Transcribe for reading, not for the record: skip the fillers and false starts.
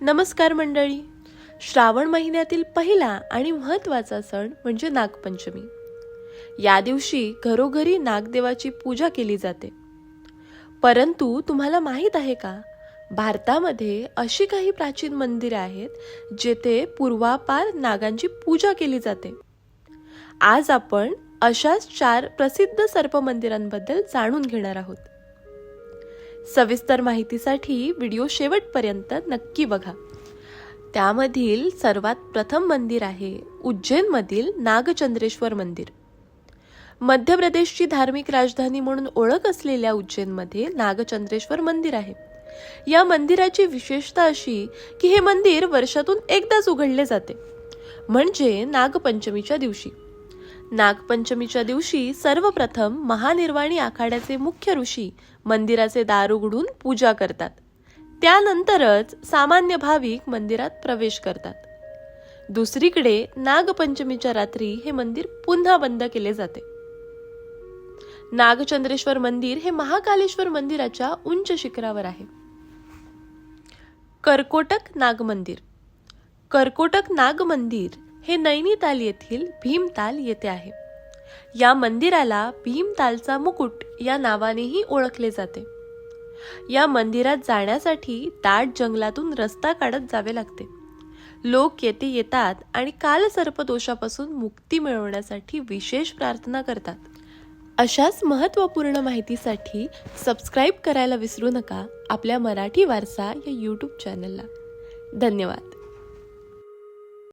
नमस्कार मंडळी. श्रावण महिन्यातील पहिला आणि महत्त्वाचा सण म्हणजे नागपंचमी. या दिवशी घरोघरी नागदेवाची पूजा केली जाते. परंतु तुम्हाला माहीत आहे का, भारतामध्ये अशी काही प्राचीन मंदिरे आहेत जेथे पूर्वापार नागांची पूजा केली जाते. आज आपण अशाच 4 प्रसिद्ध सर्प मंदिरांबद्दल जाणून घेणार आहोत. सविस्तर माहितीसाठी व्हिडिओ शेवटपर्यंत नक्की बघा. त्यामधील सर्वात प्रथम मंदिर आहे उज्जैनमधील नागचंद्रेश्वर मंदिर. मध्य प्रदेशची धार्मिक राजधानी म्हणून ओळख असलेल्या उज्जैनमध्ये नागचंद्रेश्वर मंदिर आहे. या मंदिराची विशेषता अशी की हे मंदिर वर्षातून एकदाच उघडले जाते, म्हणजे नागपंचमीच्या दिवशी. नागपंचमीच्या दिवशी सर्वप्रथम महानिर्वाणी आखाड्याचे मुख्य ऋषी मंदिराचे दार उघडून पूजा करतात. त्यानंतरच सामान्य भाविक मंदिरात प्रवेश करतात. दुसरीकडे नागपंचमीच्या रात्री हे मंदिर पुन्हा बंद केले जाते. नागचंद्रेश्वर मंदिर हे महाकालेश्वर मंदिराच्या उंच शिखरावर आहे. कर्कोटक नाग मंदिर. कर्कोटक नाग मंदिर हे नैनिताल येथील भीमताल येथे आहे. या मंदिराला भीमतालचा मुकुट या नावानेही ओळखले जाते. या मंदिरात जाण्यासाठी दाट जंगलातून रस्ता काढत जावे लागते. लोक येथे येतात आणि कालसर्प दोषापासून मुक्ती मिळवण्यासाठी विशेष प्रार्थना करतात. अशाच महत्त्वपूर्ण माहितीसाठी सबस्क्राईब करायला विसरू नका आपल्या मराठी वारसा या YouTube चॅनलला. धन्यवाद.